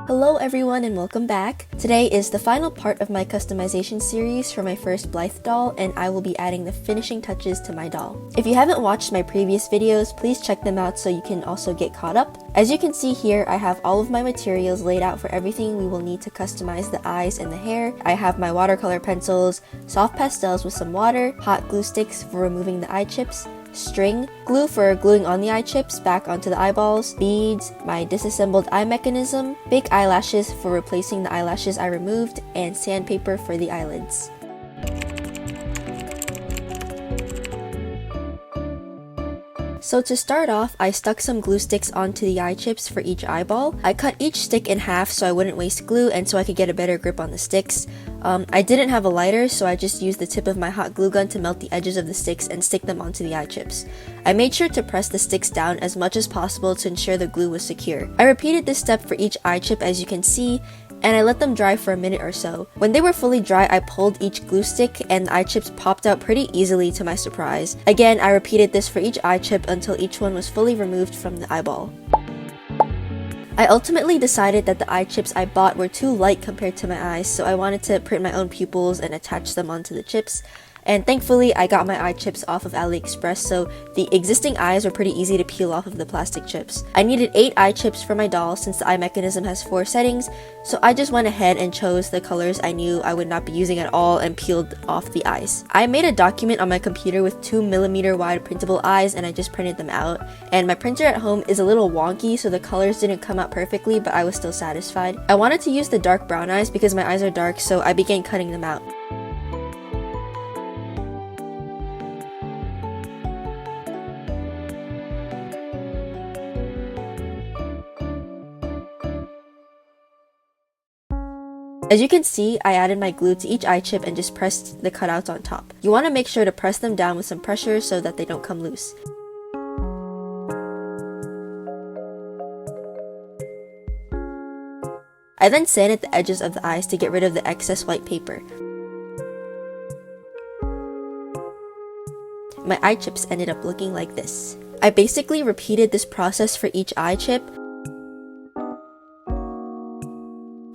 Hello everyone and welcome back. Today is the final part of my customization series for my first Blythe doll, and I will be adding the finishing touches to my doll. If you haven't watched my previous videos, please check them out so you can also get caught up. As you can see here, I have all of my materials laid out for everything we will need to customize the eyes and the hair. I have my watercolor pencils, soft pastels with some water, hot glue sticks for removing the eye chips, string, glue for gluing on the eye chips back onto the eyeballs, beads, my disassembled eye mechanism, fake eyelashes for replacing the eyelashes I removed, and sandpaper for the eyelids. So to start off, I stuck some glue sticks onto the eye chips for each eyeball. I cut each stick in half so I wouldn't waste glue and so I could get a better grip on the sticks. I didn't have a lighter, so I just used the tip of my hot glue gun to melt the edges of the sticks and stick them onto the eye chips. I made sure to press the sticks down as much as possible to ensure the glue was secure. I repeated this step for each eye chip as you can see, and I let them dry for a minute or so. When they were fully dry, I pulled each glue stick and the eye chips popped out pretty easily to my surprise. Again, I repeated this for each eye chip until each one was fully removed from the eyeball. I ultimately decided that the eye chips I bought were too light compared to my eyes, so I wanted to print my own pupils and attach them onto the chips. And thankfully, I got my eye chips off of AliExpress, so the existing eyes were pretty easy to peel off of the plastic chips. I needed 8 eye chips for my doll since the eye mechanism has 4 settings, so I just went ahead and chose the colors I knew I would not be using at all and peeled off the eyes. I made a document on my computer with 2mm wide printable eyes and I just printed them out. And my printer at home is a little wonky, so the colors didn't come out perfectly, but I was still satisfied. I wanted to use the dark brown eyes because my eyes are dark, so I began cutting them out. As you can see, I added my glue to each eye chip and just pressed the cutouts on top. You want to make sure to press them down with some pressure so that they don't come loose. I then sanded the edges of the eyes to get rid of the excess white paper. My eye chips ended up looking like this. I basically repeated this process for each eye chip.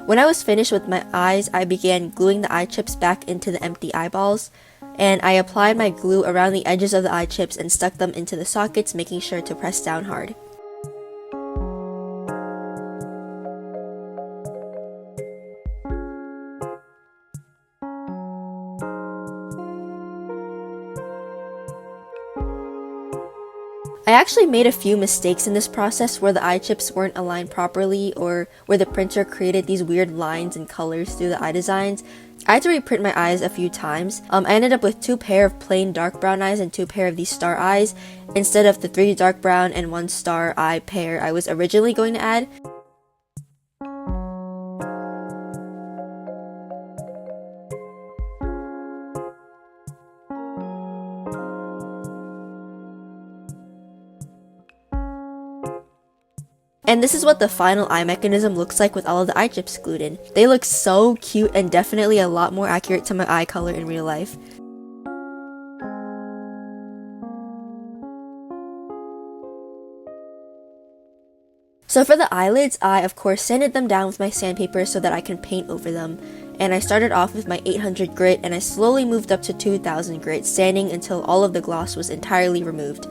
When I was finished with my eyes, I began gluing the eye chips back into the empty eyeballs, and I applied my glue around the edges of the eye chips and stuck them into the sockets, making sure to press down hard. I actually made a few mistakes in this process where the eye chips weren't aligned properly or where the printer created these weird lines and colors through the eye designs. I had to reprint my eyes a few times. I ended up with 2 pair of plain dark brown eyes and 2 pair of these star eyes instead of the 3 dark brown and 1 star eye pair I was originally going to add. And this is what the final eye mechanism looks like with all of the eye chips glued in. They look so cute and definitely a lot more accurate to my eye color in real life. So for the eyelids, I of course sanded them down with my sandpaper so that I can paint over them. And I started off with my 800 grit and I slowly moved up to 2000 grit, sanding until all of the gloss was entirely removed.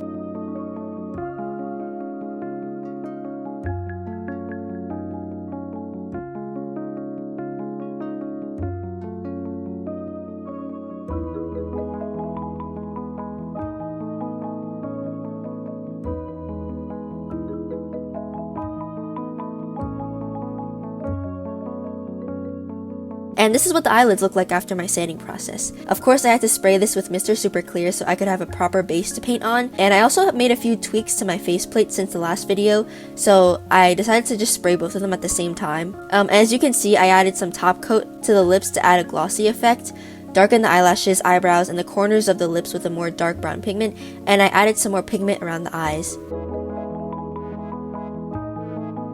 And this is what the eyelids look like after my sanding process. Of course, I had to spray this with Mr. Super Clear so I could have a proper base to paint on. And I also made a few tweaks to my faceplate since the last video, so I decided to just spray both of them at the same time. As you can see, I added some top coat to the lips to add a glossy effect, darkened the eyelashes, eyebrows, and the corners of the lips with a more dark brown pigment, and I added some more pigment around the eyes.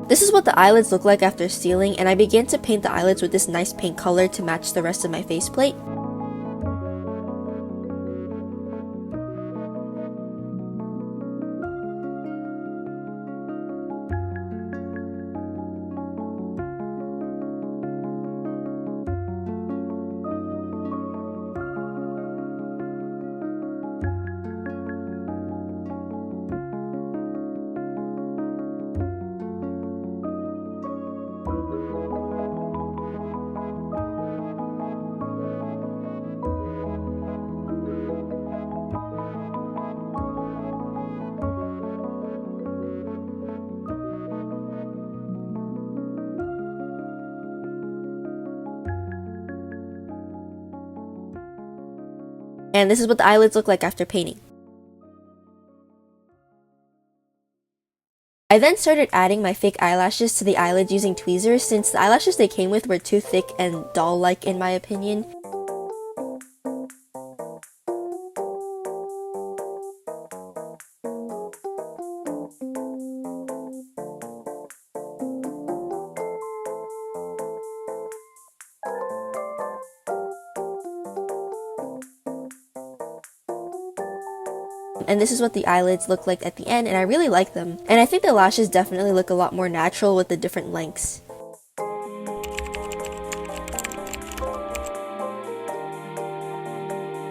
This is what the eyelids look like after sealing, and I began to paint the eyelids with this nice pink color to match the rest of my faceplate. And this is what the eyelids look like after painting. I then started adding my fake eyelashes to the eyelids using tweezers since the eyelashes they came with were too thick and doll-like in my opinion. And this is what the eyelids look like at the end, and I really like them. And I think the lashes definitely look a lot more natural with the different lengths.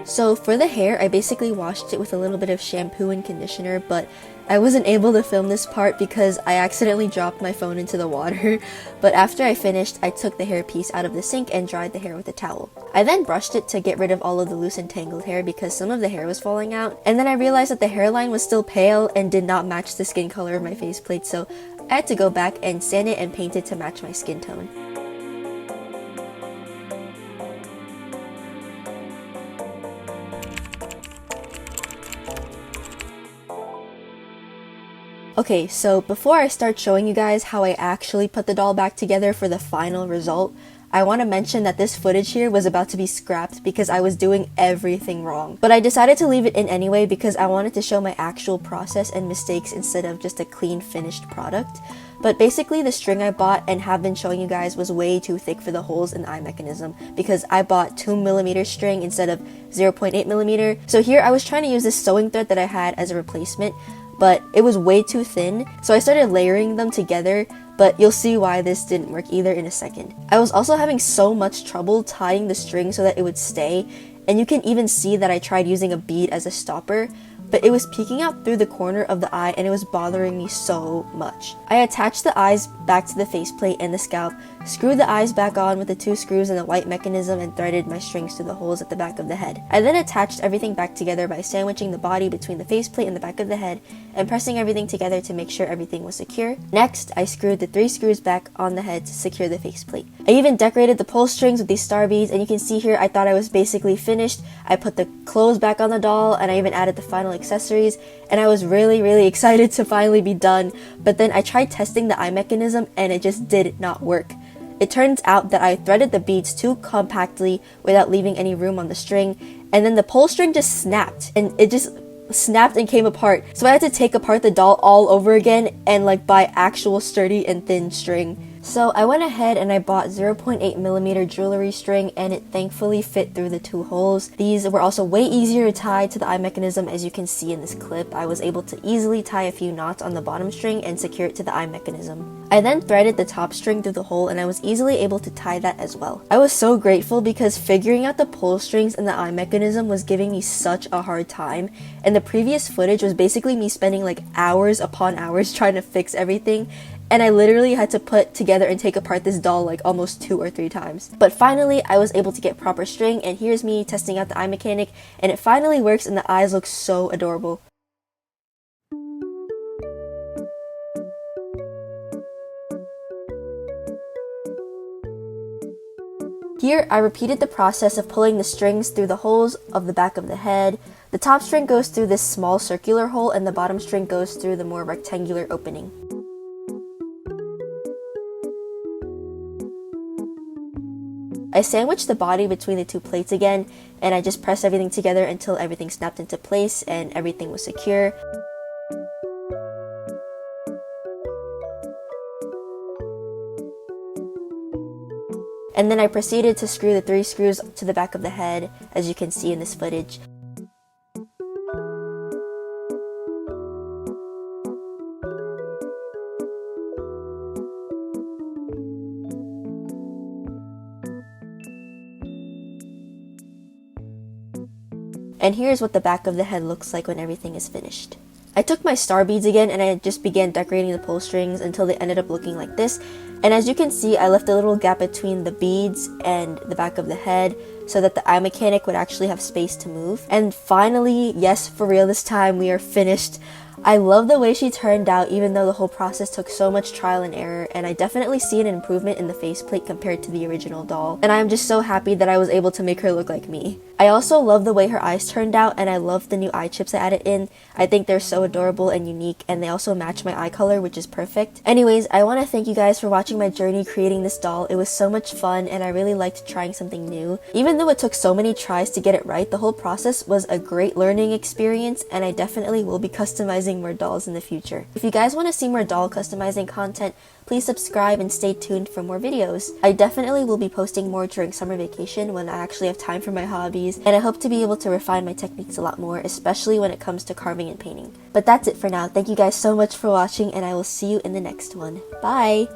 So for the hair, I basically washed it with a little bit of shampoo and conditioner, but I wasn't able to film this part because I accidentally dropped my phone into the water. But after I finished, I took the hair piece out of the sink and dried the hair with a towel. I then brushed it to get rid of all of the loose and tangled hair because some of the hair was falling out. And then I realized that the hairline was still pale and did not match the skin color of my faceplate, so I had to go back and sand it and paint it to match my skin tone. Okay, so before I start showing you guys how I actually put the doll back together for the final result, I want to mention that this footage here was about to be scrapped because I was doing everything wrong. But I decided to leave it in anyway because I wanted to show my actual process and mistakes instead of just a clean finished product. But basically the string I bought and have been showing you guys was way too thick for the holes in the eye mechanism because I bought 2mm string instead of 0.8mm. So here I was trying to use this sewing thread that I had as a replacement, but it was way too thin, so I started layering them together, but you'll see why this didn't work either in a second. I was also having so much trouble tying the string so that it would stay, and you can even see that I tried using a bead as a stopper, but it was peeking out through the corner of the eye and it was bothering me so much. I attached the eyes back to the faceplate and the scalp, screwed the eyes back on with the 2 screws and the white mechanism, and threaded my strings through the holes at the back of the head. I then attached everything back together by sandwiching the body between the faceplate and the back of the head and pressing everything together to make sure everything was secure. Next, I screwed the 3 screws back on the head to secure the faceplate. I even decorated the pull strings with these star beads, and you can see here I thought I was basically finished. I put the clothes back on the doll and I even added the final accessories, and I was really excited to finally be done. But then I tried testing the eye mechanism and it just did not work. It turns out that I threaded the beads too compactly without leaving any room on the string, and then the pull string just snapped, and it just snapped and came apart. So I had to take apart the doll all over again and buy actual sturdy and thin string. So I went ahead and I bought 0.8mm jewelry string, and it thankfully fit through the 2 holes. These were also way easier to tie to the eye mechanism, as you can see in this clip. I was able to easily tie a few knots on the bottom string and secure it to the eye mechanism. I then threaded the top string through the hole, and I was easily able to tie that as well. I was so grateful because figuring out the pull strings and the eye mechanism was giving me such a hard time, and the previous footage was basically me spending hours upon hours trying to fix everything. And I literally had to put together and take apart this doll almost 2 or 3 times. But finally, I was able to get proper string, and here's me testing out the eye mechanic, and it finally works and the eyes look so adorable. Here, I repeated the process of pulling the strings through the holes of the back of the head. The top string goes through this small circular hole, and the bottom string goes through the more rectangular opening. I sandwiched the body between the 2 plates again, and I just pressed everything together until everything snapped into place and everything was secure. And then I proceeded to screw the 3 screws to the back of the head, as you can see in this footage. And here's what the back of the head looks like when everything is finished. I took my star beads again and I just began decorating the pull strings until they ended up looking like this. And as you can see, I left a little gap between the beads and the back of the head so that the eye mechanic would actually have space to move. And finally, yes, for real this time, we are finished. I love the way she turned out even though the whole process took so much trial and error, and I definitely see an improvement in the faceplate compared to the original doll, and I am just so happy that I was able to make her look like me. I also love the way her eyes turned out, and I love the new eye chips I added in. I think they're so adorable and unique, and they also match my eye color, which is perfect. Anyways, I want to thank you guys for watching my journey creating this doll. It was so much fun, and I really liked trying something new. Even though it took so many tries to get it right, the whole process was a great learning experience, and I definitely will be customizing more dolls in the future. If you guys want to see more doll customizing content, please subscribe and stay tuned for more videos. I definitely will be posting more during summer vacation when I actually have time for my hobbies, and I hope to be able to refine my techniques a lot more, especially when it comes to carving and painting. But that's it for now. Thank you guys so much for watching, and I will see you in the next one. Bye!